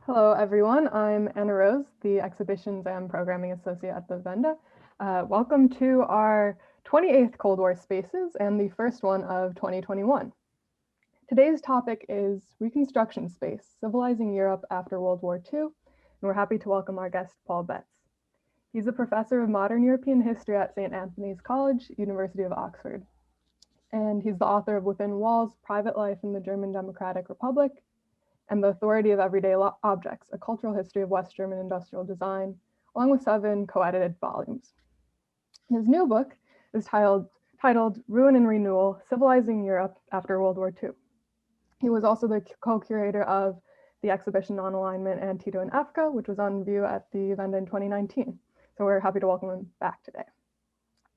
Hello, everyone. I'm Anna Rose, the Exhibitions and Programming Associate at the Wende. Welcome to our 28th Cold War Spaces and the first one of 2021. Today's topic is Reconstruction Space, Civilizing Europe after World War II, and we're happy to welcome our guest, Paul Betts. He's a professor of modern European history at St. Anthony's College, University of Oxford. And he's the author of Within Walls, Private Life in the German Democratic Republic, and The Authority of Everyday Objects, A Cultural History of West German Industrial Design, along with 7 co-edited volumes. His new book is titled Ruin and Renewal, Civilizing Europe After World War II. He was also the co-curator of the exhibition On Alignment and Tito and Africa, which was on view at the Wende in 2019. So we're happy to welcome him back today.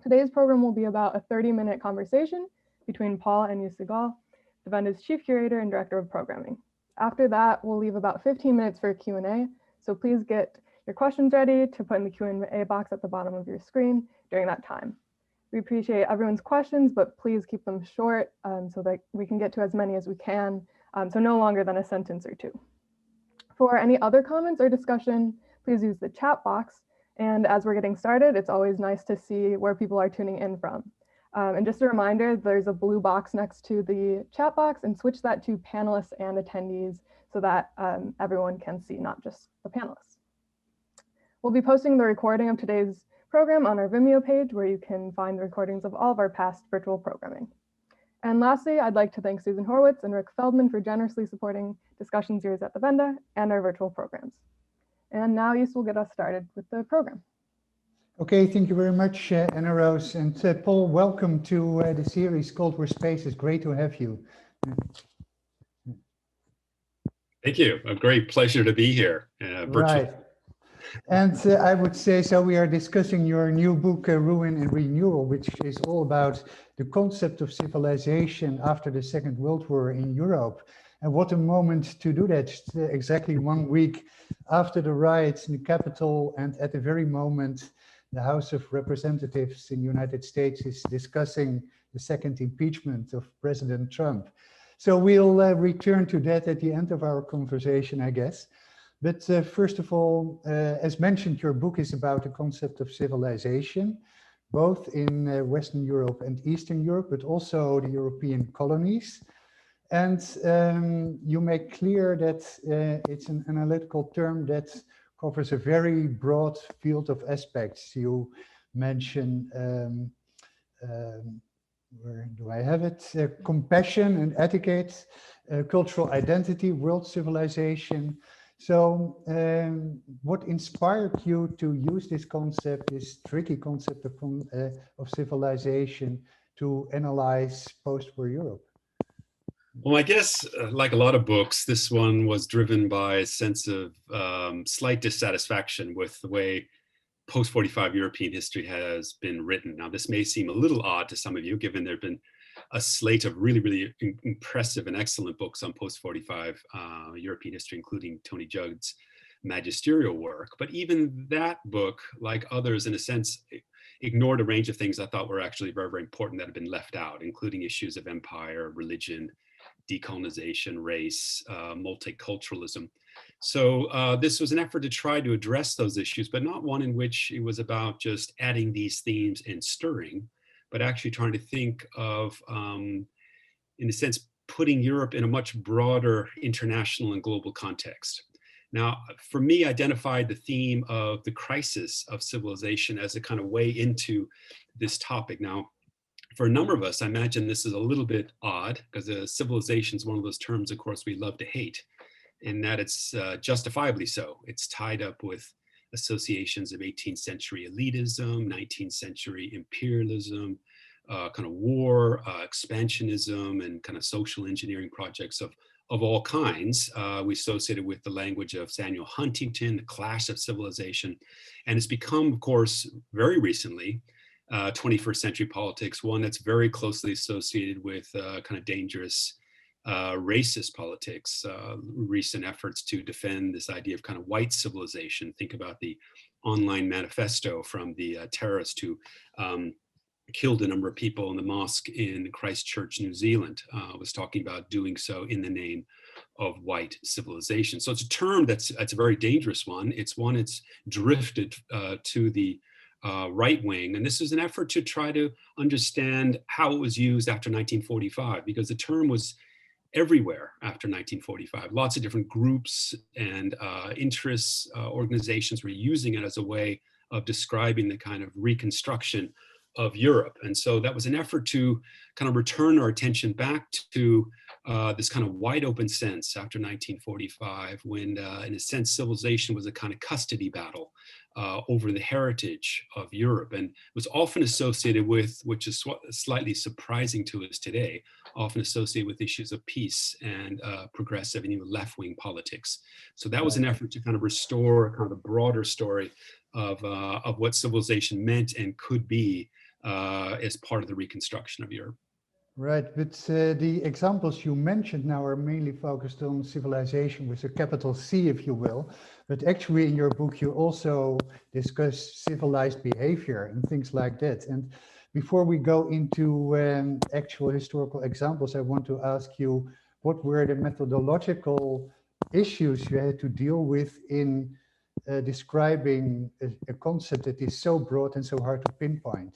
Today's program will be about a 30-minute conversation between Paul and Joes Segal, the Wende's chief curator and director of programming. After that, we'll leave about 15 minutes for a Q&A, so please get your questions ready to put in the Q&A box at the bottom of your screen during that time. We appreciate everyone's questions, but please keep them short so that we can get to as many as we can, so no longer than a sentence or two. For any other comments or discussion, please use the chat box, and as we're getting started, it's always nice to see where people are tuning in from. And just a reminder, there's a blue box next to the chat box, and switch that to panelists and attendees so that everyone can see, not just the panelists. We'll be posting the recording of today's program on our Vimeo page, where you can find the recordings of all of our past virtual programming. And lastly, I'd like to thank Susan Horwitz and Rick Feldman for generously supporting discussion series at the Wende and our virtual programs. And now Joes will get us started with the program. Okay, thank you very much, Anna Rose. And Paul, welcome to the series Cold War Spaces. Great to have you. Thank you. A great pleasure to be here. Right. And I would say, so we are discussing your new book, Ruin and Renewal, which is all about the concept of civilization after the Second World War in Europe. And what a moment to do that, exactly 1 week after the riots in the Capitol, and at the very moment the House of Representatives in the United States is discussing the second impeachment of President Trump. So we'll return to that at the end of our conversation, I guess. But first of all, as mentioned, your book is about the concept of civilization, both in Western Europe and Eastern Europe, but also the European colonies. And you make clear that it's an analytical term that covers a very broad field of aspects. You mention, where do I have it? Compassion and etiquette, cultural identity, world civilization. So what inspired you to use this concept, this tricky concept of civilization, to analyze post-war Europe? Well, I guess, like a lot of books, this one was driven by a sense of slight dissatisfaction with the way post-45 European history has been written. Now, this may seem a little odd to some of you, given there have been a slate of really, really impressive and excellent books on post-45 European history, including Tony Judd's magisterial work. But even that book, like others, in a sense, ignored a range of things I thought were actually very, very important that have been left out, including issues of empire, religion, decolonization, race, multiculturalism. So this was an effort to try to address those issues, but not one in which it was about just adding these themes and stirring, but actually trying to think of, in a sense, putting Europe in a much broader international and global context. Now, for me, I identified the theme of the crisis of civilization as a kind of way into this topic. Now, for a number of us, I imagine this is a little bit odd, because civilization is one of those terms, of course, we love to hate, in that it's justifiably so. It's tied up with associations of 18th century elitism, 19th century imperialism, kind of war, expansionism, and kind of social engineering projects of all kinds. We associated with the language of Samuel Huntington, the clash of civilization. And it's become, of course, very recently, 21st century politics, one that's very closely associated with kind of dangerous racist politics, recent efforts to defend this idea of kind of white civilization. Think about the online manifesto from the terrorist who killed a number of people in the mosque in Christchurch, New Zealand, was talking about doing so in the name of white civilization. So it's a term that's a very dangerous one. It's one that's drifted to the right wing. And this is an effort to try to understand how it was used after 1945, because the term was everywhere after 1945. Lots of different groups and interests, organizations were using it as a way of describing the kind of reconstruction of Europe. And so that was an effort to kind of return our attention back to this kind of wide open sense after 1945, when in a sense, civilization was a kind of custody battle over the heritage of Europe, and was often associated with, which is slightly surprising to us today, often associated with issues of peace and progressive and even left-wing politics. So that was an effort to kind of restore kind of the broader story of what civilization meant and could be as part of the reconstruction of Europe. Right, but the examples you mentioned now are mainly focused on civilization with a capital C, if you will. But actually in your book, you also discuss civilized behavior and things like that. And before we go into actual historical examples, I want to ask you, what were the methodological issues you had to deal with in describing a concept that is so broad and so hard to pinpoint?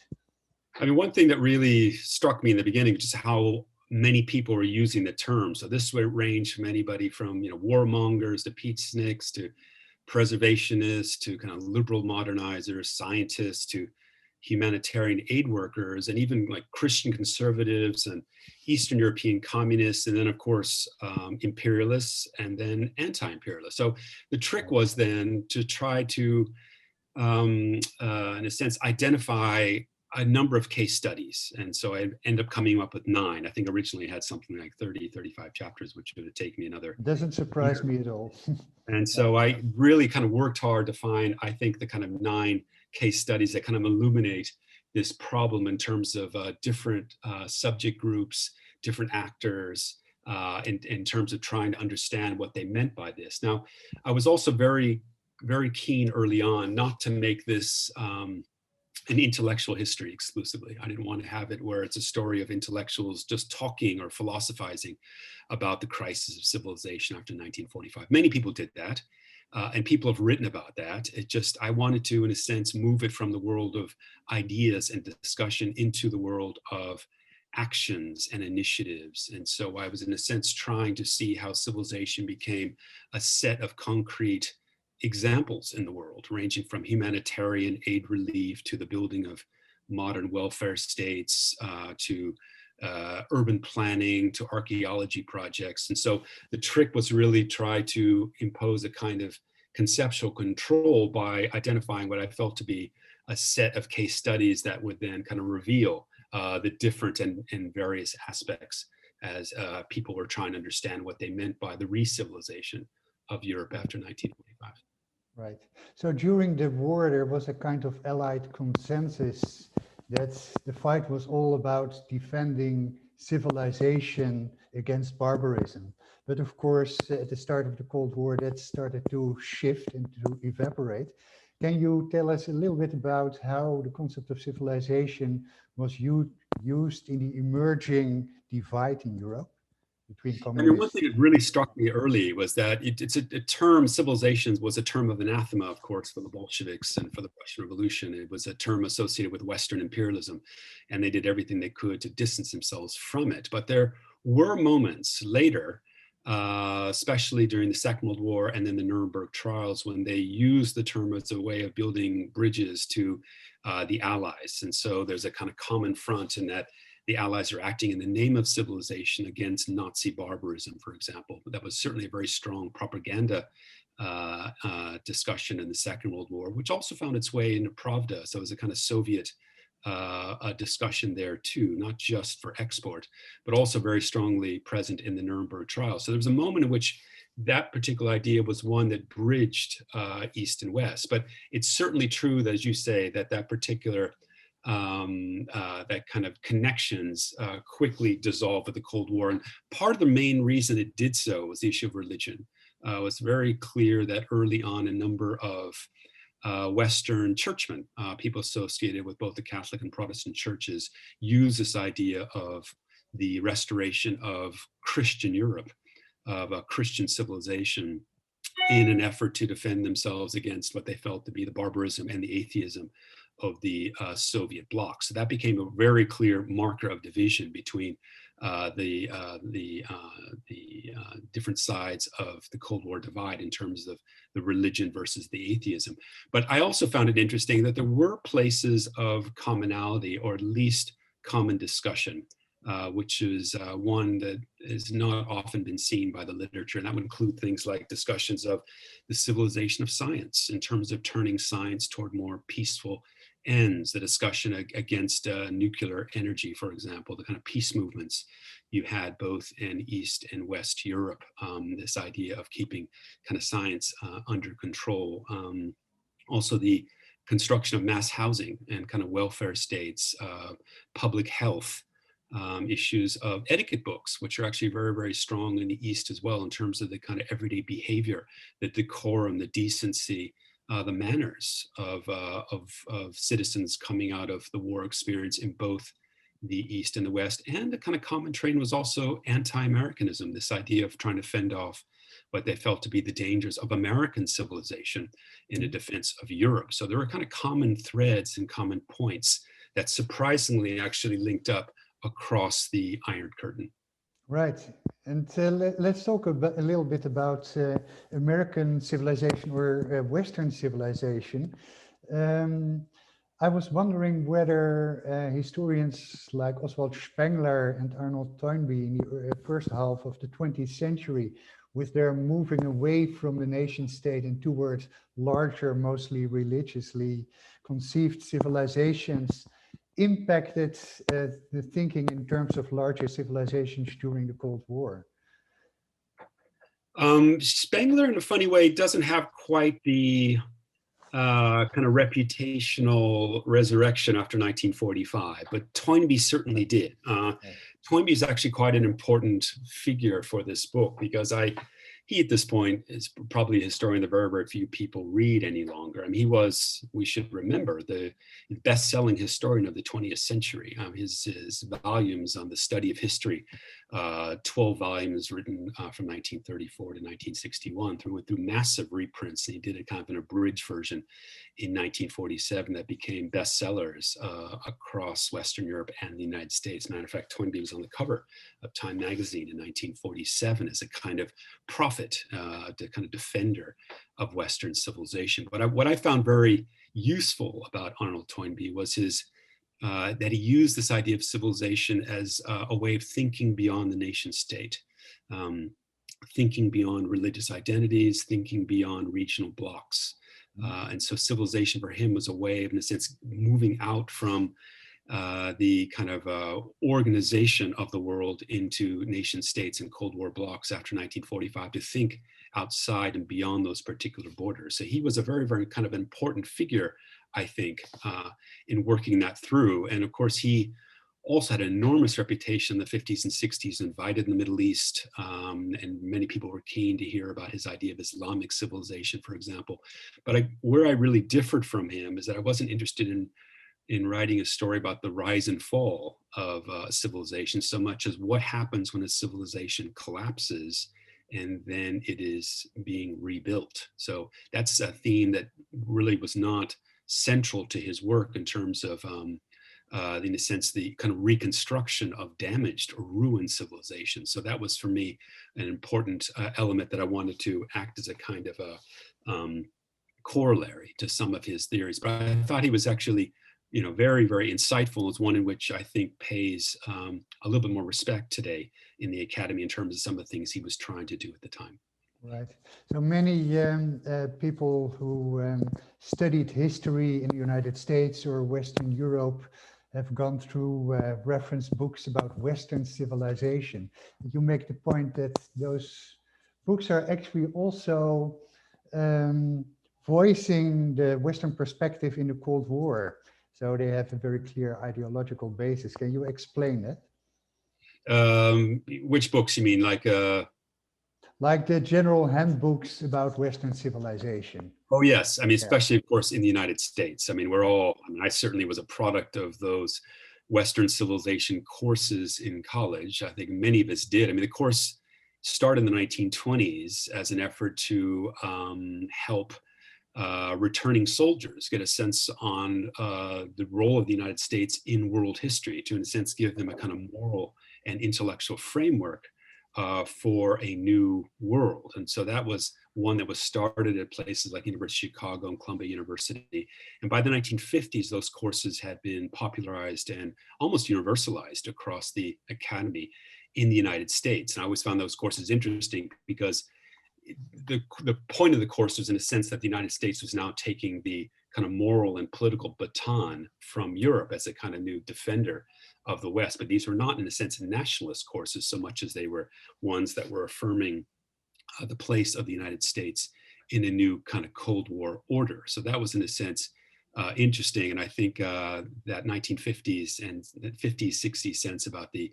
I mean, one thing that really struck me in the beginning was just how many people were using the term. So this would range from anybody from, warmongers to peaceniks to preservationists to kind of liberal modernizers, scientists to humanitarian aid workers, and even like Christian conservatives and Eastern European communists, and then of course imperialists and then anti-imperialists. So the trick was then to try to, in a sense, identify a number of case studies. And so I end up coming up with 9. I think originally I had something like 30, 35 chapters, which would have taken me another. Doesn't surprise me at all. And so I really kind of worked hard to find, I think, the kind of 9 case studies that kind of illuminate this problem in terms of different subject groups, different actors, in terms of trying to understand what they meant by this. Now, I was also very, very keen early on not to make this an intellectual history exclusively. I didn't want to have it where it's a story of intellectuals just talking or philosophizing about the crisis of civilization after 1945. Many people did that, and people have written about that. I wanted to, in a sense, move it from the world of ideas and discussion into the world of actions and initiatives. And so I was, in a sense, trying to see how civilization became a set of concrete examples in the world, ranging from humanitarian aid relief to the building of modern welfare states, to urban planning, to archaeology projects. And so the trick was really try to impose a kind of conceptual control by identifying what I felt to be a set of case studies that would then kind of reveal the different and various aspects as people were trying to understand what they meant by the re-civilization of Europe after 1945. Right. So during the war, there was a kind of Allied consensus that the fight was all about defending civilization against barbarism. But of course, at the start of the Cold War, that started to shift and to evaporate. Can you tell us a little bit about how the concept of civilization was used in the emerging divide in Europe between communists? I mean, one thing that really struck me early was that it's a term, civilizations was a term of anathema, of course, for the Bolsheviks and for the Russian Revolution. It was a term associated with Western imperialism, and they did everything they could to distance themselves from it. But there were moments later, especially during the Second World War and then the Nuremberg trials, when they used the term as a way of building bridges to the Allies. And so there's a kind of common front in that the Allies are acting in the name of civilization against Nazi barbarism, for example. But that was certainly a very strong propaganda discussion in the Second World War, which also found its way into Pravda. So it was a kind of Soviet a discussion there too, not just for export, but also very strongly present in the Nuremberg trial. So there was a moment in which that particular idea was one that bridged East and West. But it's certainly true that, as you say, that particular that kind of connections quickly dissolved with the Cold War. And part of the main reason it did so was the issue of religion. It was very clear that early on a number of Western churchmen, people associated with both the Catholic and Protestant churches, use this idea of the restoration of Christian Europe of a Christian civilization in an effort to defend themselves against what they felt to be the barbarism and the atheism of the Soviet bloc. So that became a very clear marker of division between the different sides of the Cold War divide in terms of the religion versus the atheism. But I also found it interesting that there were places of commonality, or at least common discussion, which is one that has not often been seen by the literature. And that would include things like discussions of the civilization of science in terms of turning science toward more peaceful ends, the discussion against nuclear energy, for example, the kind of peace movements you had both in East and West Europe, this idea of keeping kind of science under control. Also the construction of mass housing and kind of welfare states, public health, issues of etiquette books, which are actually very, very strong in the East as well in terms of the kind of everyday behavior, the decorum, the decency, the manners of citizens coming out of the war experience in both the East and the West. And the kind of common trend was also anti-Americanism, this idea of trying to fend off what they felt to be the dangers of American civilization in a defense of Europe. So there were kind of common threads and common points that surprisingly actually linked up across the Iron Curtain. Right. And let's talk a little bit about American civilization, or Western civilization. I was wondering whether historians like Oswald Spengler and Arnold Toynbee in the first half of the 20th century, with their moving away from the nation state and towards larger, mostly religiously conceived civilizations, impacted the thinking in terms of larger civilizations during the Cold War? Spengler, in a funny way, doesn't have quite the kind of reputational resurrection after 1945, but Toynbee certainly did. Toynbee is actually quite an important figure for this book, because he at this point is probably a historian that very, very few people read any longer. I mean, he was, we should remember, the best-selling historian of the 20th century. His volumes on the study of history, 12 volumes written from 1934 to 1961, went through massive reprints. And he did a kind of an abridged version in 1947 that became bestsellers across Western Europe and the United States. Matter of fact, Toynbee was on the cover of Time magazine in 1947 as a kind of prophet, the kind of defender of Western civilization. But what I found very useful about Arnold Toynbee was that he used this idea of civilization as a way of thinking beyond the nation state, thinking beyond religious identities, thinking beyond regional blocs. And so civilization for him was a way of, in a sense, moving out from the kind of organization of the world into nation states and Cold War blocs after 1945, to think outside and beyond those particular borders. So he was a very, very kind of important figure, I think, in working that through. And of course, he also had an enormous reputation in the 50s and 60s, invited in the Middle East, and many people were keen to hear about his idea of Islamic civilization, for example. But where I really differed from him is that I wasn't interested in writing a story about the rise and fall of civilization so much as what happens when a civilization collapses and then it is being rebuilt. So that's a theme that really was not central to his work in terms of, in a sense, the kind of reconstruction of damaged or ruined civilization. So that was for me an important element that I wanted to act as a kind of a corollary to some of his theories. But I thought he was actually, very, very insightful. It's one in which I think pays a little bit more respect today in the academy in terms of some of the things he was trying to do at the time. Right. So many people who studied history in the United States or Western Europe have gone through reference books about Western civilization. You make the point that those books are actually also voicing the Western perspective in the Cold War. So they have a very clear ideological basis. Can you explain that? Which books you mean? Like the general handbooks about Western civilization. Oh, yes. I mean, especially, of course, in the United States. I mean, I certainly was a product of those Western civilization courses in college. I think many of us did. I mean, the course start in the 1920s as an effort to help returning soldiers get a sense on the role of the United States in world history, to in a sense give them a kind of moral and intellectual framework for a new world. And so that was one that was started at places like University of Chicago and Columbia University. And by the 1950s, those courses had been popularized and almost universalized across the academy in the United States. And I always found those courses interesting because the point of the course was in a sense that the United States was now taking the kind of moral and political baton from Europe as a kind of new defender of the West. But these were not, in a sense, nationalist courses so much as they were ones that were affirming the place of the United States in a new kind of Cold War order. So that was, in a sense, interesting. And I think that 1950s and 50s, 60s sense about the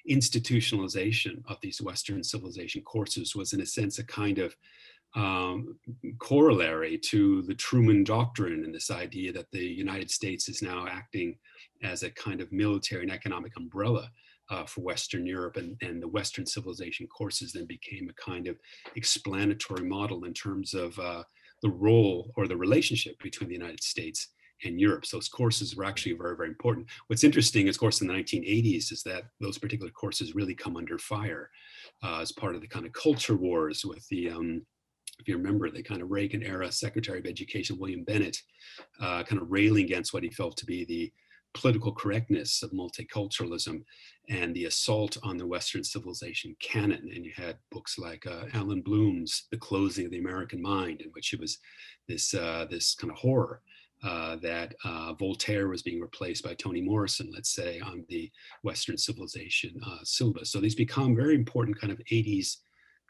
institutionalization of these Western civilization courses was, in a sense, a kind of corollary to the Truman Doctrine and this idea that the United States is now acting as a kind of military and economic umbrella for Western Europe, and the Western civilization courses then became a kind of explanatory model in terms of the role or the relationship between the United States and Europe. So those courses were actually very, very important. What's interesting, of course, in the 1980s is that those particular courses really come under fire as part of the kind of culture wars with the, if you remember, the kind of Reagan era Secretary of Education, William Bennett, kind of railing against what he felt to be the political correctness of multiculturalism and the assault on the Western civilization canon. And you had books like Alan Bloom's The Closing of the American Mind, in which it was this, this kind of horror that Voltaire was being replaced by Toni Morrison, let's say, on the Western civilization syllabus. So these become very important kind of 80s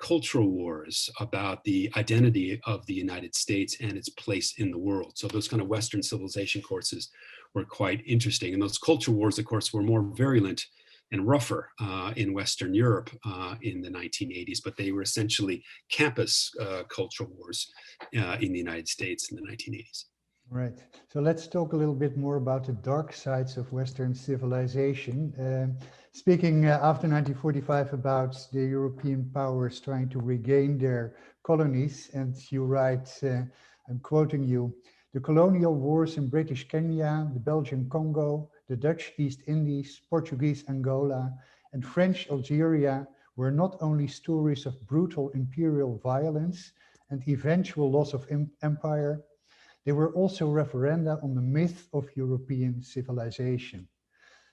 cultural wars about the identity of the United States and its place in the world. So those kind of Western civilization courses were quite interesting. And those culture wars, of course, were more virulent and rougher in Western Europe in the 1980s, but they were essentially campus cultural wars in the United States in the 1980s. Right. So let's talk a little bit more about the dark sides of Western civilization. Speaking after 1945 about the European powers trying to regain their colonies, and you write, I'm quoting you, the colonial wars in British Kenya, the Belgian Congo, the Dutch East Indies, Portuguese Angola, and French Algeria were not only stories of brutal imperial violence and eventual loss of empire, they were also referenda on the myth of European civilization.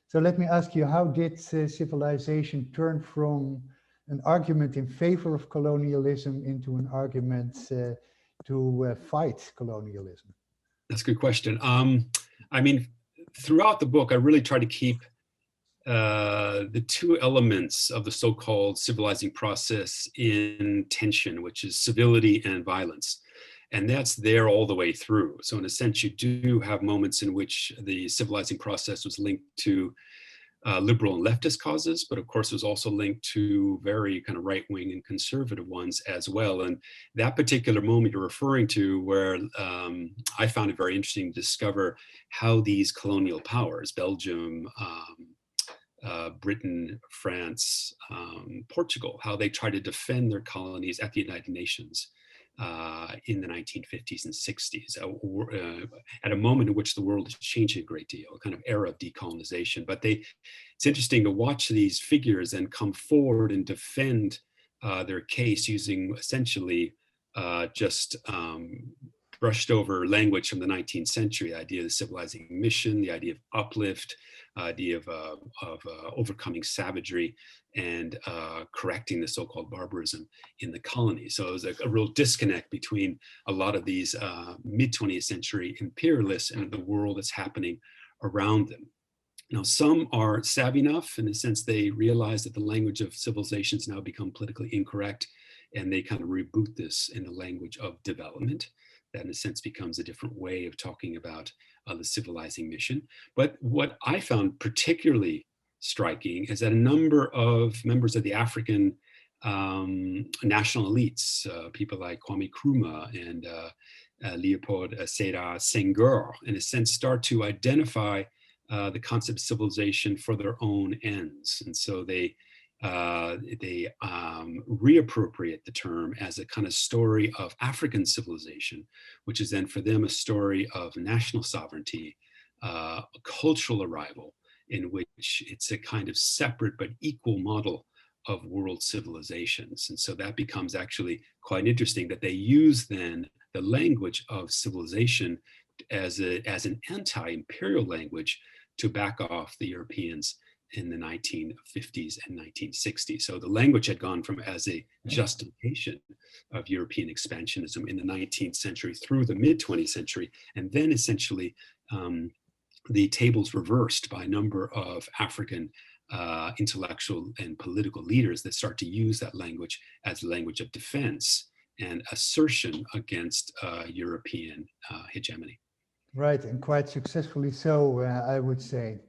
So let me ask you, how did civilization turn from an argument in favor of colonialism into an argument to fight colonialism? That's a good question. I mean, throughout the book, I really try to keep the two elements of the so-called civilizing process in tension, which is civility and violence. And that's there all the way through. So in a sense, you do have moments in which the civilizing process was linked to liberal and leftist causes, but of course it was also linked to very kind of right-wing and conservative ones as well. And that particular moment you're referring to, where I found it very interesting to discover how these colonial powers, Belgium, Britain, France, Portugal, how they try to defend their colonies at the United Nations in the 1950s and 60s, at a moment in which the world is changing a great deal, a kind of era of decolonization. But it's interesting to watch these figures and come forward and defend their case using essentially just brushed over language from the 19th century, the idea of the civilizing mission, the idea of uplift, idea of overcoming savagery and correcting the so-called barbarism in the colonies. So it was a real disconnect between a lot of these mid-20th century imperialists and the world that's happening around them. Now, some are savvy enough in the sense they realize that the language of civilization has now become politically incorrect, and they kind of reboot this in the language of development. That in a sense becomes a different way of talking about the civilizing mission. But what I found particularly striking is that a number of members of the African national elites, people like Kwame Nkrumah and Leopold Sédar Senghor, in a sense, start to identify the concept of civilization for their own ends. And so they they reappropriate the term as a kind of story of African civilization, which is then for them a story of national sovereignty, cultural arrival, in which it's a kind of separate but equal model of world civilizations. And so that becomes actually quite interesting, that they use then the language of civilization as an anti-imperial language to back off the Europeans in the 1950s and 1960s. So the language had gone from as a justification of European expansionism in the 19th century through the mid 20th century, and then essentially the tables reversed by a number of African intellectual and political leaders that start to use that language as a language of defense and assertion against European hegemony. Right, and quite successfully so, I would say.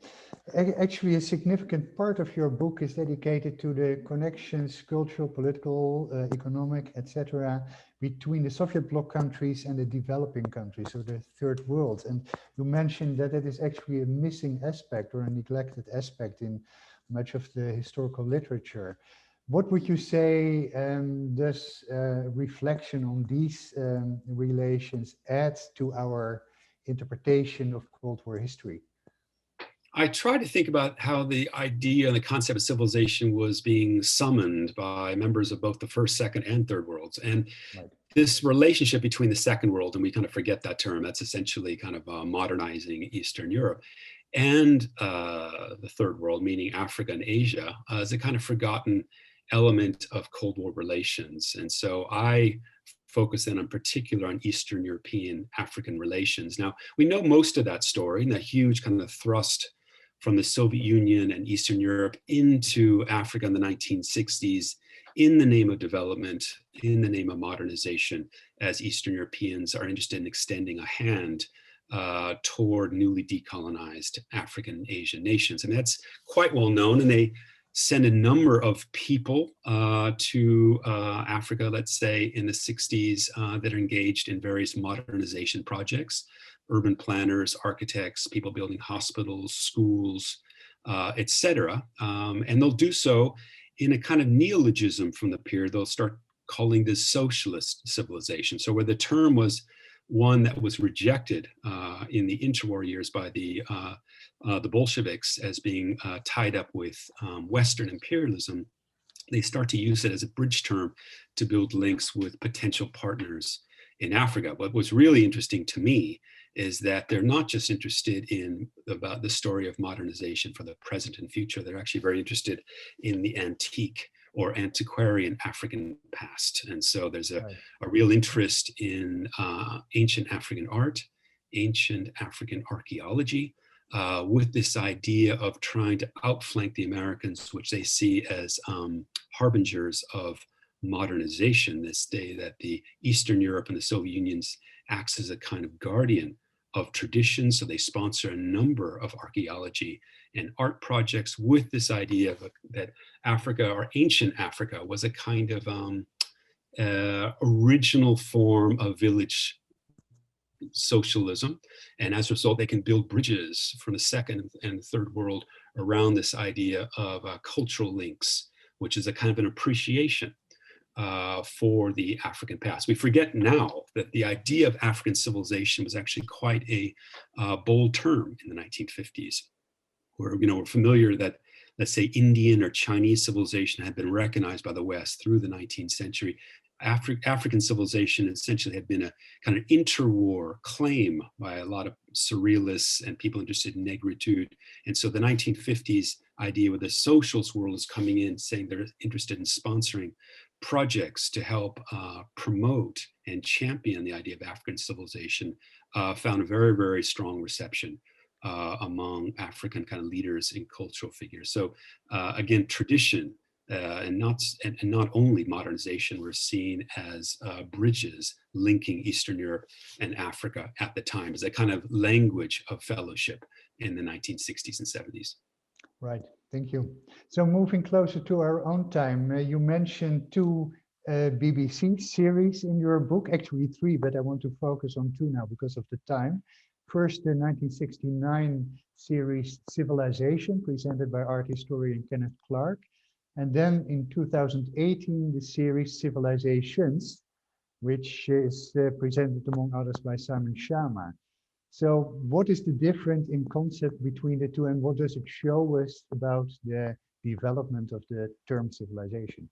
Actually, a significant part of your book is dedicated to the connections, cultural, political, economic, etc., between the Soviet bloc countries and the developing countries, so the third world. And you mentioned that it is actually a missing aspect or a neglected aspect in much of the historical literature. What would you say does reflection on these relations add to our interpretation of Cold War history? I try to think about how the idea and the concept of civilization was being summoned by members of both the first, second, and third worlds. And Right. this relationship between the second world, and we kind of forget that term, that's essentially kind of modernizing Eastern Europe, and the third world, meaning Africa and Asia, is a kind of forgotten element of Cold War relations. And so I focus in particular on Eastern European African relations. Now, we know most of that story and that huge kind of thrust from the Soviet Union and Eastern Europe into Africa in the 1960s in the name of development, in the name of modernization, as Eastern Europeans are interested in extending a hand toward newly decolonized African and Asian nations. And that's quite well known. And they send a number of people to Africa, let's say in the 60s, that are engaged in various modernization projects, urban planners, architects, people building hospitals, schools, etc. And they'll do so in a kind of neologism from the period. They'll start calling this socialist civilization. So where the term was one that was rejected in the interwar years by the Bolsheviks as being tied up with Western imperialism, they start to use it as a bridge term to build links with potential partners in Africa. What was really interesting to me is that they're not just interested in about the story of modernization for the present and future. They're actually very interested in the antique or antiquarian African past. And so there's a real interest in ancient African art, ancient African archaeology, with this idea of trying to outflank the Americans, which they see as harbingers of modernization, this day that the Eastern Europe and the Soviet Unions acts as a kind of guardian of tradition. So they sponsor a number of archaeology and art projects with this idea of that Africa, or ancient Africa, was a kind of original form of village socialism. And as a result, they can build bridges from the second and third world around this idea of cultural links, which is a kind of an appreciation for the African past. We forget now that the idea of African civilization was actually quite a bold term in the 1950s, where we're familiar that, let's say, Indian or Chinese civilization had been recognized by the West through the 19th century. African civilization essentially had been a kind of interwar claim by a lot of surrealists and people interested in negritude. And so the 1950s idea where the socialist world is coming in saying they're interested in sponsoring projects to help promote and champion the idea of African civilization found a very, very strong reception among African kind of leaders and cultural figures. So again, tradition and not only modernization were seen as bridges linking Eastern Europe and Africa at the time as a kind of language of fellowship in the 1960s and 70s. Right, thank you. So moving closer to our own time, you mentioned two BBC series in your book, actually three, but I want to focus on two now because of the time. First, the 1969 series Civilizing, presented by art historian Kenneth Clark. And then in 2018, the series Civilizations, which is presented among others by Simon Schama. So what is the difference in concept between the two, and what does it show us about the development of the term civilization?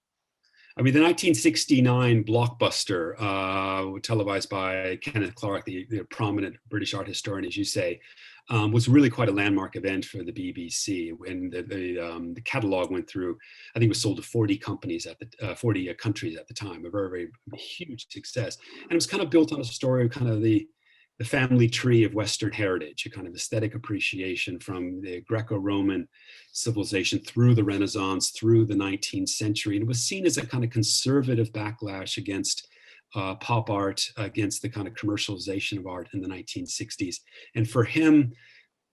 I mean, the 1969 blockbuster, televised by Kenneth Clarke, the prominent British art historian, as you say, was really quite a landmark event for the BBC. When the catalog went through, I think it was sold to 40 companies at the 40 countries at the time, a very, very huge success. And it was kind of built on a story of kind of the family tree of Western heritage, a kind of aesthetic appreciation from the Greco-Roman civilization through the Renaissance, through the 19th century. And it was seen as a kind of conservative backlash against pop art, against the kind of commercialization of art in the 1960s. And for him,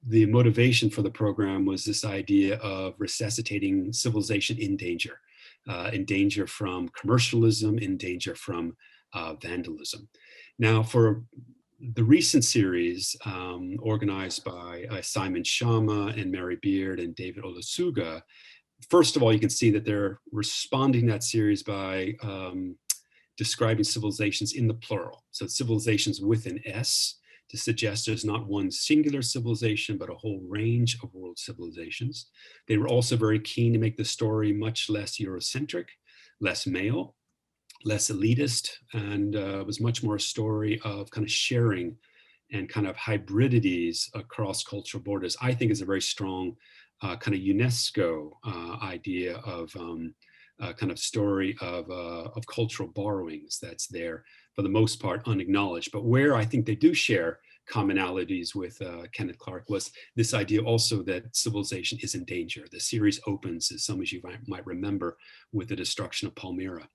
the motivation for the program was this idea of resuscitating civilization in danger from commercialism, in danger from vandalism. Now, for the recent series, organized by Simon Schama and Mary Beard and David Olusuga, first of all, you can see that they're responding to that series by describing civilizations in the plural. So civilizations with an S, to suggest there's not one singular civilization, but a whole range of world civilizations. They were also very keen to make the story much less Eurocentric, less male, less elitist, and was much more a story of kind of sharing and kind of hybridities across cultural borders. I think is a very strong kind of UNESCO idea of kind of story of cultural borrowings that's there for the most part unacknowledged. But where I think they do share commonalities with Kenneth Clarke was this idea also that civilization is in danger. The series opens, as some of you might remember, with the destruction of Palmyra.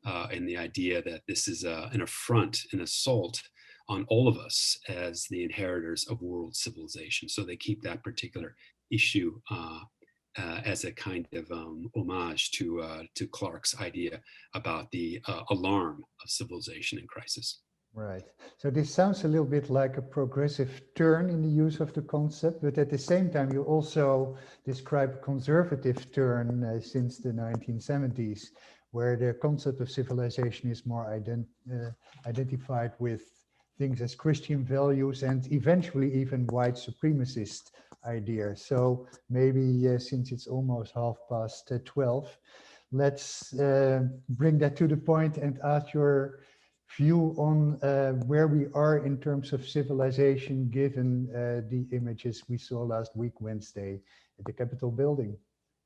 And the idea that this is an affront, an assault on all of us as the inheritors of world civilization. So they keep that particular issue as a kind of homage to Clarke's idea about the alarm of civilization in crisis. Right. So this sounds a little bit like a progressive turn in the use of the concept, but at the same time, you also describe a conservative turn since the 1970s, where the concept of civilization is more identified with things as Christian values and eventually even white supremacist ideas. So maybe since it's almost 12:30, let's bring that to the point and ask your view on where we are in terms of civilization, given the images we saw last week, Wednesday, at the Capitol building,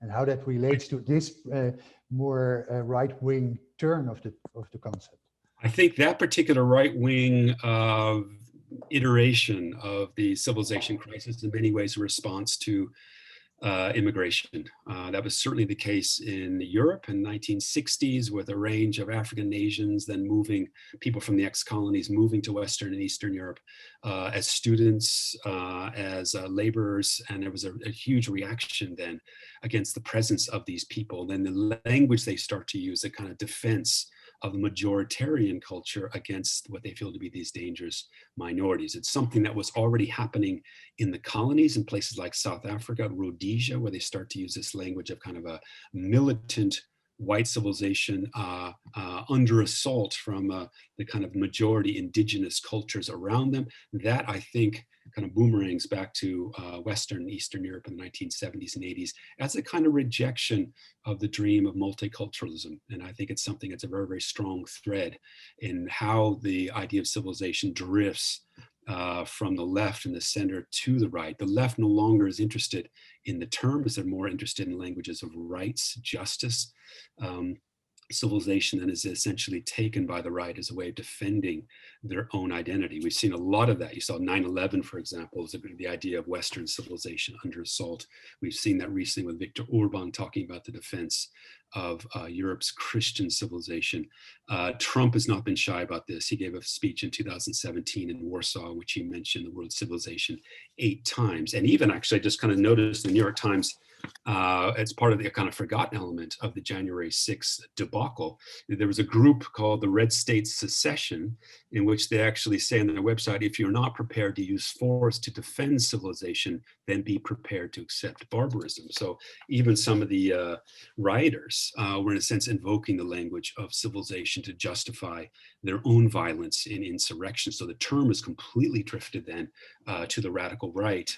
and how that relates to this more right-wing turn of the concept. I think that particular right-wing iteration of the civilization crisis in many ways a response to immigration. That was certainly the case in Europe in the 1960s, with a range of African nations then moving, people from the ex-colonies moving to Western and Eastern Europe as students, as laborers, and there was a huge reaction then against the presence of these people. Then the language they start to use, a kind of defense of the majoritarian culture against what they feel to be these dangerous minorities. It's something that was already happening in the colonies in places like South Africa, Rhodesia, where they start to use this language of kind of a militant white civilization under assault from the kind of majority indigenous cultures around them. That, I think, kind of boomerangs back to Western and Eastern Europe in the 1970s and 80s as a kind of rejection of the dream of multiculturalism. And I think it's something that's a very, very strong thread in how the idea of civilization drifts from the left and the center to the right. The left no longer is interested in the terms, they're more interested in languages of rights, justice. Civilization then is essentially taken by the right as a way of defending their own identity. We've seen a lot of that. You saw 9/11, for example, is the idea of Western civilization under assault. We've seen that recently with Viktor Orban talking about the defense of Europe's Christian civilization. Trump has not been shy about this. He gave a speech in 2017 in Warsaw, in which he mentioned the word civilization 8 times. And even actually, I just kind of noticed the New York Times, as part of the kind of forgotten element of the January 6th debacle, there was a group called the Red States Secession, in which they actually say on their website, if you're not prepared to use force to defend civilization, then be prepared to accept barbarism. So even some of the rioters Westerners were in a sense invoking the language of civilization to justify their own violence in insurrection. So the term is completely drifted then to the radical right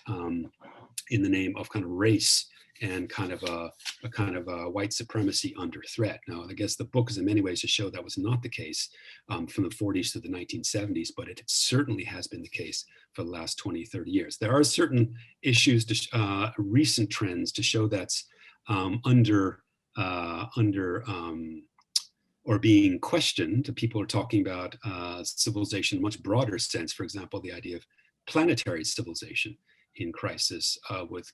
in the name of kind of race and kind of a white supremacy under threat. Now, I guess the book is in many ways to show that was not the case from the 40s to the 1970s, but it certainly has been the case for the last 20, 30 years. There are certain issues, recent trends to show that's under or being questioned. People are talking about civilization in a much broader sense. For example, the idea of planetary civilization in crisis with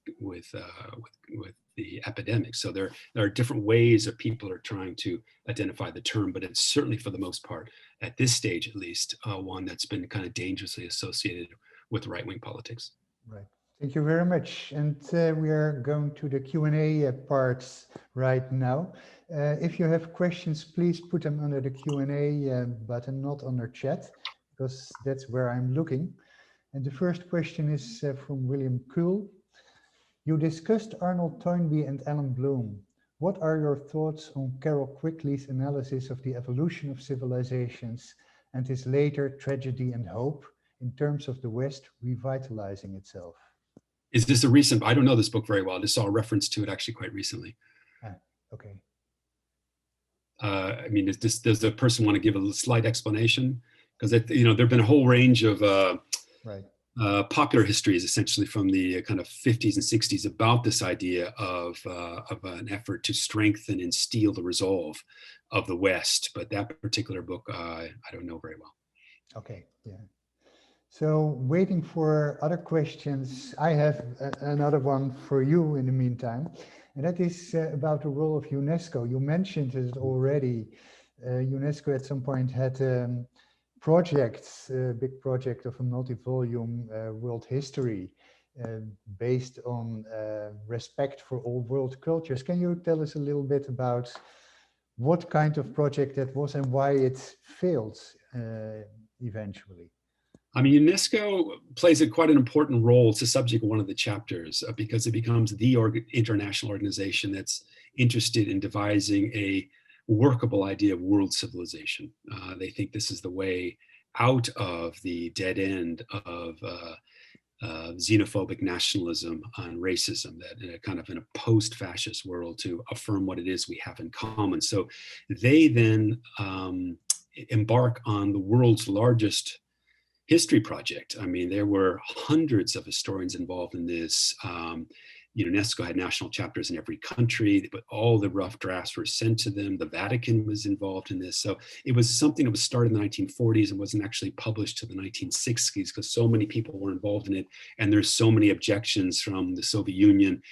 the epidemic. So there are different ways that people are trying to identify the term, but it's certainly, for the most part, at this stage at least, one that's been kind of dangerously associated with right-wing politics. Right. Thank you very much. And we are going to the Q&A parts right now. If you have questions, please put them under the Q&A button, not under chat, because that's where I'm looking. And the first question is from William Kuhl. You discussed Arnold Toynbee and Alan Bloom. What are your thoughts on Carol Quigley's analysis of the evolution of civilizations and his later tragedy and hope in terms of the West revitalizing itself? Is this a recent? I don't know this book very well. I just saw a reference to it actually quite recently. Okay. I mean, does the person want to give a slight explanation? Because there've been a whole range of popular histories, essentially from the kind of 50s and 60s, about this idea of an effort to strengthen and steel the resolve of the West. But that particular book, I don't know very well. Okay. Yeah. So waiting for other questions, I have another one for you in the meantime, and that is about the role of UNESCO. You mentioned it already. UNESCO at some point had projects, a big project of a multi-volume world history based on respect for all world cultures. Can you tell us a little bit about what kind of project that was and why it failed eventually? I mean, UNESCO plays quite an important role. It's the subject of one of the chapters because it becomes the international organization that's interested in devising a workable idea of world civilization. They think this is the way out of the dead end of xenophobic nationalism and racism, that in a kind of in a post-fascist world, to affirm what it is we have in common. So they then embark on the world's largest history project. I mean, there were hundreds of historians involved in this. UNESCO had national chapters in every country, but all the rough drafts were sent to them. The Vatican was involved in this. So it was something that was started in the 1940s and wasn't actually published to the 1960s because so many people were involved in it. And there's so many objections from the Soviet Union,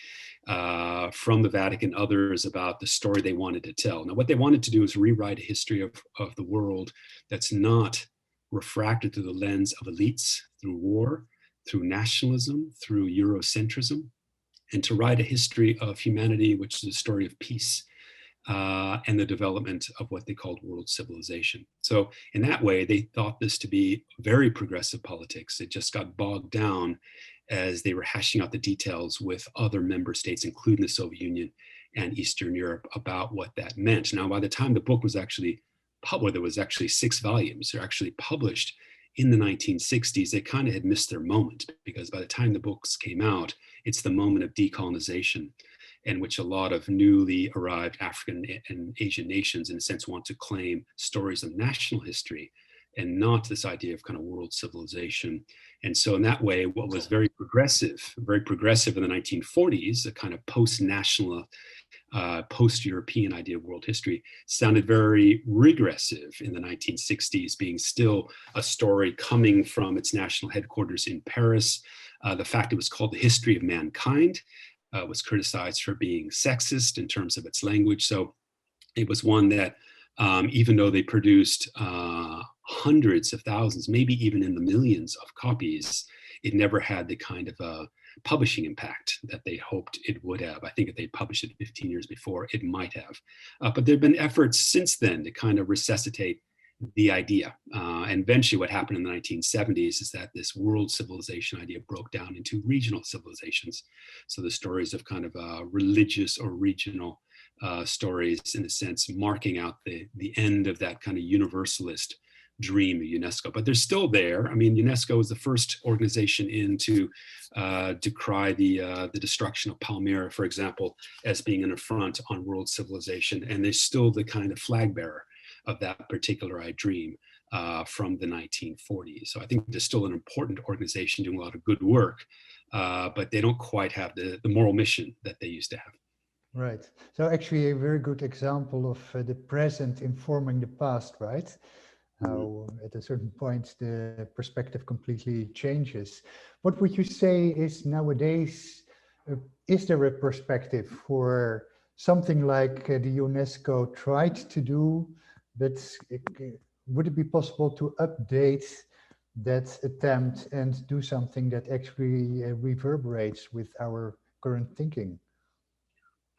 from the Vatican, others, about the story they wanted to tell. Now, what they wanted to do is rewrite a history of the world that's not refracted through the lens of elites, through war, through nationalism, through Eurocentrism, and to write a history of humanity, which is a story of peace and the development of what they called world civilization. So in that way, they thought this to be very progressive politics. It just got bogged down as they were hashing out the details with other member states, including the Soviet Union and Eastern Europe, about what that meant. Now, by the time the book was actually published, there was actually 6 volumes. They're actually published in the 1960s. They kind of had missed their moment, because by the time the books came out, it's the moment of decolonization, in which a lot of newly arrived African and Asian nations, in a sense, want to claim stories of national history and not this idea of kind of world civilization. And so in that way, what was very progressive in the 1940s, a kind of post-national, post-European idea of world history, sounded very regressive in the 1960s, being still a story coming from its national headquarters in Paris. The fact it was called The History of Mankind was criticized for being sexist in terms of its language. So it was one that, even though they produced hundreds of thousands, maybe even in the millions of copies, it never had the kind of publishing impact that they hoped it would have. I think if they published it 15 years before, it might have. But there have been efforts since then to kind of resuscitate the idea. And eventually what happened in the 1970s is that this world civilization idea broke down into regional civilizations. So the stories of kind of religious or regional stories, in a sense, marking out the end of that kind of universalist dream of UNESCO. But they're still there. I mean, UNESCO was the first organization to decry the destruction of Palmyra, for example, as being an affront on world civilization. And they're still the kind of flag bearer of that particular dream from the 1940s. So I think they're still an important organization doing a lot of good work, but they don't quite have the moral mission that they used to have. Right. So actually a very good example of the present informing the past, right? How at a certain point the perspective completely changes. What would you say is nowadays, is there a perspective for something like the UNESCO tried to do, but would it be possible to update that attempt and do something that actually reverberates with our current thinking?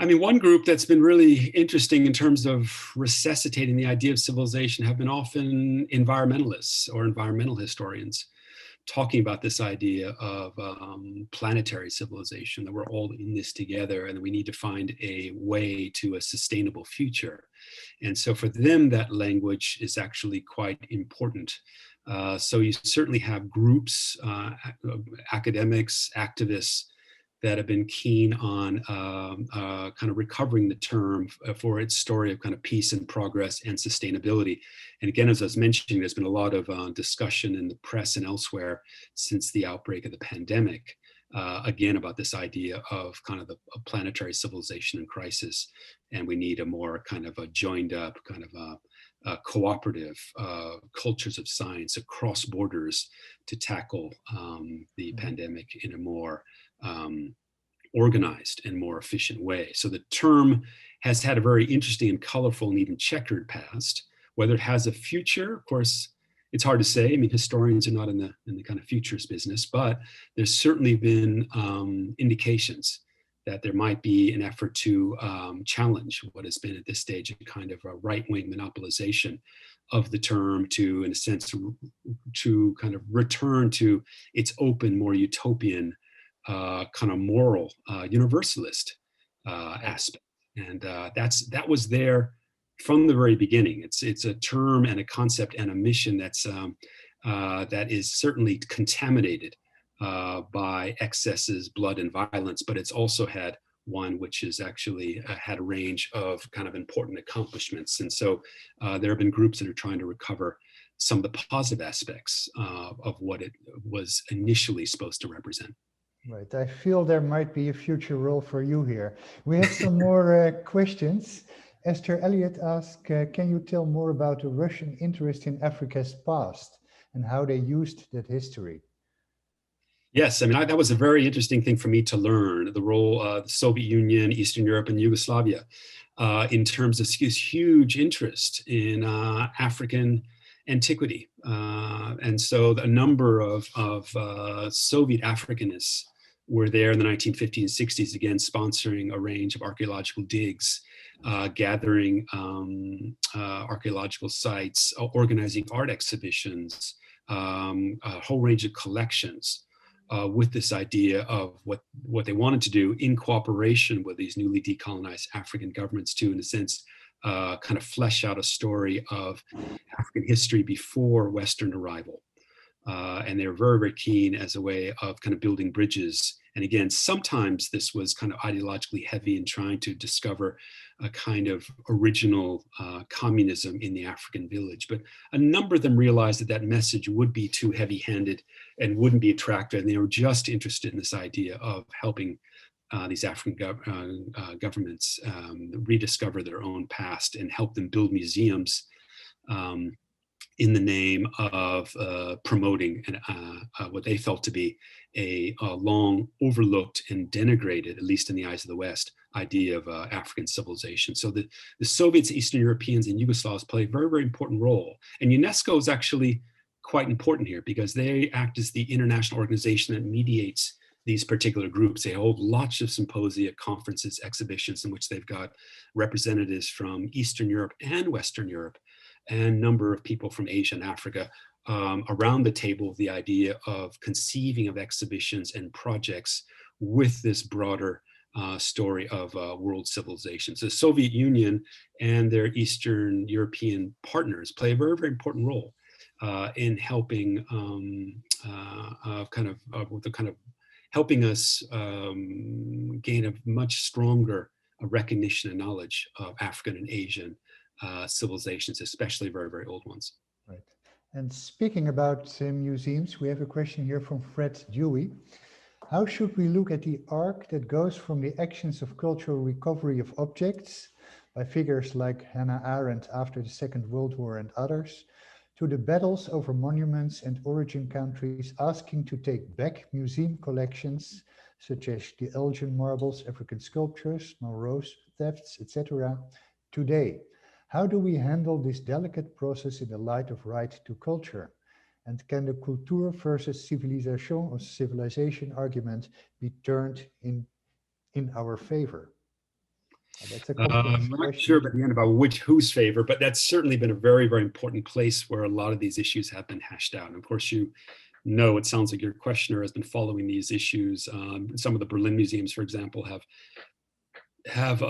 I mean, one group that's been really interesting in terms of resuscitating the idea of civilization have been often environmentalists or environmental historians, talking about this idea of planetary civilization, that we're all in this together and that we need to find a way to a sustainable future. And so for them, that language is actually quite important. So you certainly have groups, academics, activists, that have been keen on kind of recovering the term for its story of kind of peace and progress and sustainability. And again, as I was mentioning, there's been a lot of discussion in the press and elsewhere since the outbreak of the pandemic, again, about this idea of kind of a planetary civilization in crisis. And we need a more kind of a joined up, kind of a cooperative cultures of science across borders to tackle the pandemic in a more organized and more efficient way. So the term has had a very interesting and colorful and even checkered past. Whether it has a future, of course, it's hard to say. I mean, historians are not in the kind of futures business, but there's certainly been indications that there might be an effort to challenge what has been at this stage a kind of a right-wing monopolization of the term to, in a sense, to kind of return to its open, more utopian kind of moral universalist aspect. And that was there from the very beginning. It's a term and a concept and a mission that is certainly contaminated by excesses, blood, and violence, but it's also had one which has actually had a range of kind of important accomplishments. And so there have been groups that are trying to recover some of the positive aspects of what it was initially supposed to represent. Right, I feel there might be a future role for you here. We have some more questions. Esther Elliott asked, can you tell more about the Russian interest in Africa's past and how they used that history? Yes, I mean, that was a very interesting thing for me to learn, the role of the Soviet Union, Eastern Europe, and Yugoslavia in terms of this huge interest in African antiquity. And so a number of Soviet Africanists were there in the 1950s and 60s, again, sponsoring a range of archaeological digs, gathering archaeological sites, organizing art exhibitions, a whole range of collections with this idea of what they wanted to do in cooperation with these newly decolonized African governments to, in a sense, kind of flesh out a story of African history before Western arrival. And they were very, very keen as a way of kind of building bridges. And again, sometimes this was kind of ideologically heavy in trying to discover a kind of original communism in the African village. But a number of them realized that that message would be too heavy-handed and wouldn't be attractive. And they were just interested in this idea of helping these African governments rediscover their own past and help them build museums in the name of promoting what they felt to be a long overlooked and denigrated, at least in the eyes of the West, idea of African civilization. So the Soviets, Eastern Europeans, and Yugoslavs play a very, very important role. And UNESCO is actually quite important here because they act as the international organization that mediates these particular groups. They hold lots of symposia, conferences, exhibitions in which they've got representatives from Eastern Europe and Western Europe and number of people from Asia and Africa around the table, the idea of conceiving of exhibitions and projects with this broader story of world civilizations. The Soviet Union and their Eastern European partners play a very, very important role in helping helping us gain a much stronger recognition and knowledge of African and Asian civilizations, especially very, very old ones. Right. And speaking about museums, we have a question here from Fred Dewey. How should we look at the arc that goes from the actions of cultural recovery of objects by figures like Hannah Arendt after the Second World War and others, to the battles over monuments and origin countries asking to take back museum collections such as the Elgin marbles, African sculptures, Melrose thefts, etc. today? How do we handle this delicate process in the light of right to culture? And can the culture versus civilization or civilization argument be turned in our favor? That's a complex I'm not question. sure at the end about whose favor, but that's certainly been a very, very important place where a lot of these issues have been hashed out. And of course, you know, it sounds like your questioner has been following these issues. Some of the Berlin museums, for example, have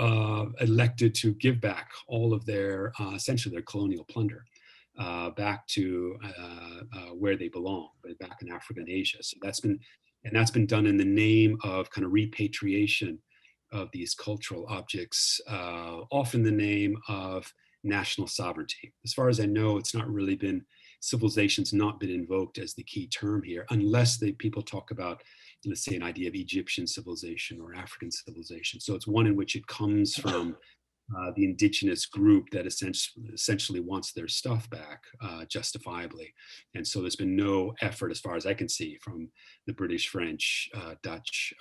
elected to give back all of their, essentially their colonial plunder back to where they belong, back in Africa and Asia. So that's been done in the name of kind of repatriation of these cultural objects, often the name of national sovereignty. As far as I know, it's not really been, civilization's not been invoked as the key term here, unless people talk about, let's say, an idea of Egyptian civilization or African civilization. So it's one in which it comes from the indigenous group that essentially wants their stuff back justifiably. And so there's been no effort, as far as I can see, from the British, French, Dutch,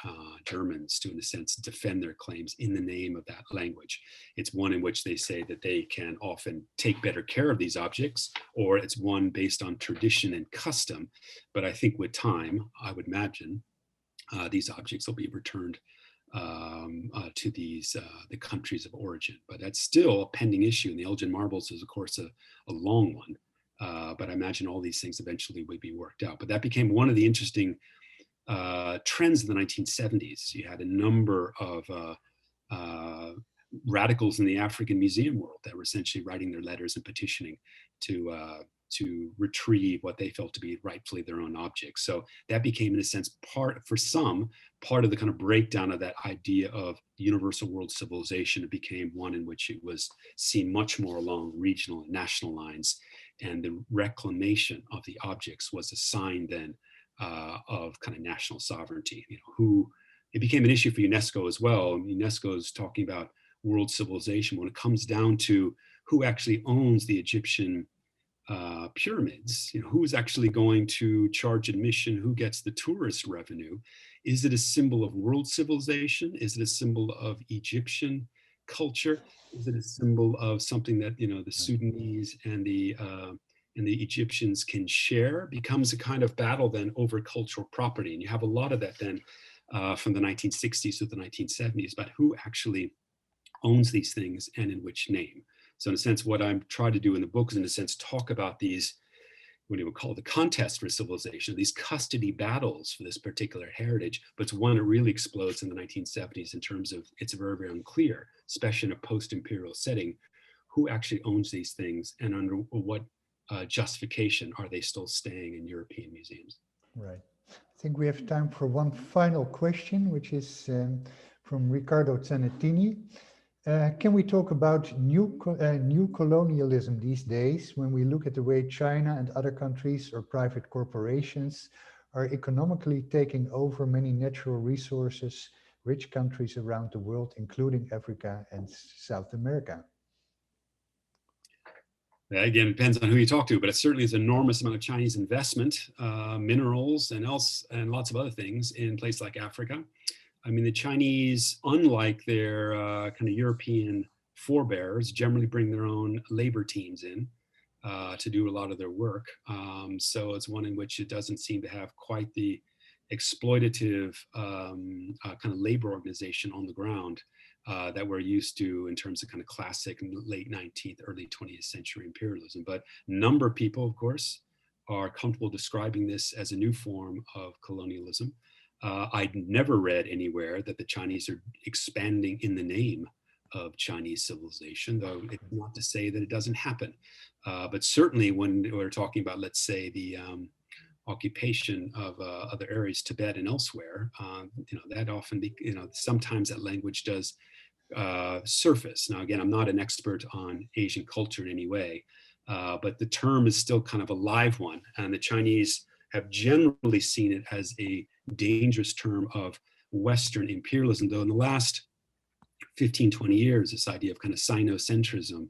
Germans to, in a sense, defend their claims in the name of that language. It's one in which they say that they can often take better care of these objects, or it's one based on tradition and custom. But I think with time, I would imagine these objects will be returned to the countries of origin. But that's still a pending issue. And the Elgin marbles is, of course, a long one. But I imagine all these things eventually would be worked out. But that became one of the interesting trends in the 1970s. You had a number of radicals in the African museum world that were essentially writing their letters and petitioning to retrieve what they felt to be rightfully their own objects. So that became, in a sense, part of the kind of breakdown of that idea of universal world civilization. It became one in which it was seen much more along regional and national lines, and the reclamation of the objects was a sign then of kind of national sovereignty. It became an issue for UNESCO as well. UNESCO is talking about world civilization when it comes down to who actually owns the Egyptian pyramids. Who is actually going to charge admission? Who gets the tourist revenue? Is it a symbol of world civilization? Is it a symbol of Egyptian culture? Is it a symbol of something that the Sudanese and the Egyptians can share? Becomes a kind of battle then over cultural property, and you have a lot of that then from the 1960s to the 1970s about who actually owns these things and in which name. So in a sense, what I'm trying to do in the book is, in a sense, talk about these, what you would call the contest for civilization, these custody battles for this particular heritage, but it's one that really explodes in the 1970s in terms of it's very, very unclear, especially in a post-imperial setting, who actually owns these things and under what justification are they still staying in European museums. Right. I think we have time for one final question, which is from Riccardo Zanettini. Can we talk about new colonialism these days when we look at the way China and other countries or private corporations are economically taking over many natural resources, rich countries around the world, including Africa and South America? Again, it depends on who you talk to, but it certainly is an enormous amount of Chinese investment, minerals and lots of other things in places like Africa. I mean, the Chinese, unlike their kind of European forebears, generally bring their own labor teams in to do a lot of their work. So it's one in which it doesn't seem to have quite the exploitative kind of labor organization on the ground that we're used to in terms of kind of classic late 19th, early 20th century imperialism. But a number of people, of course, are comfortable describing this as a new form of colonialism. I'd never read anywhere that the Chinese are expanding in the name of Chinese civilization, though it's not to say that it doesn't happen. But certainly when we're talking about, let's say, the occupation of other areas, Tibet and elsewhere, that often, sometimes that language does surface. Now, again, I'm not an expert on Asian culture in any way, but the term is still kind of a live one. And the Chinese have generally seen it as a dangerous term of Western imperialism, though in the last 15, 20 years, this idea of kind of Sinocentrism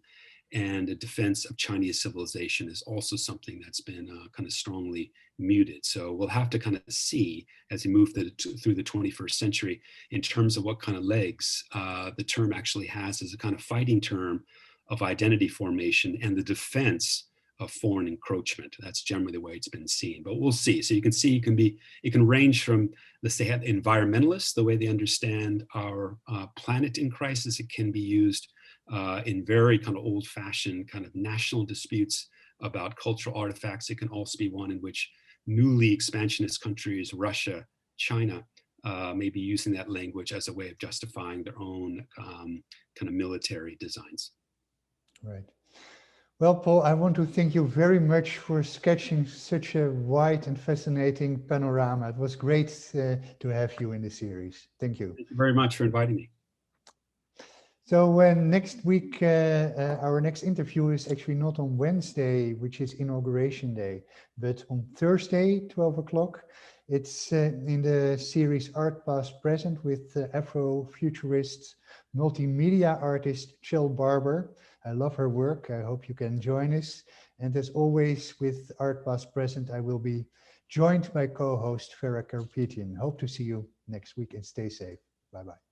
and a defense of Chinese civilization is also something that's been kind of strongly muted. So we'll have to kind of see as we move through the 21st century in terms of what kind of legs the term actually has as a kind of fighting term of identity formation and the defense of foreign encroachment. That's generally the way it's been seen, but we'll see. So you can see it can range from, let's say, environmentalists, the way they understand our planet in crisis. It can be used in very kind of old-fashioned kind of national disputes about cultural artifacts. It can also be one in which newly expansionist countries, Russia, China, may be using that language as a way of justifying their own kind of military designs. Right. Well, Paul, I want to thank you very much for sketching such a wide and fascinating panorama. It was great to have you in the series. Thank you. Thank you very much for inviting me. So next week, our next interview is actually not on Wednesday, which is Inauguration Day, but on Thursday, 12 o'clock. It's in the series Art Past Present with Afrofuturist multimedia artist Chell Barber. I love her work. I hope you can join us. And as always with Art Past Present, I will be joined by co-host Farah Karpetian. Hope to see you next week and stay safe. Bye-bye.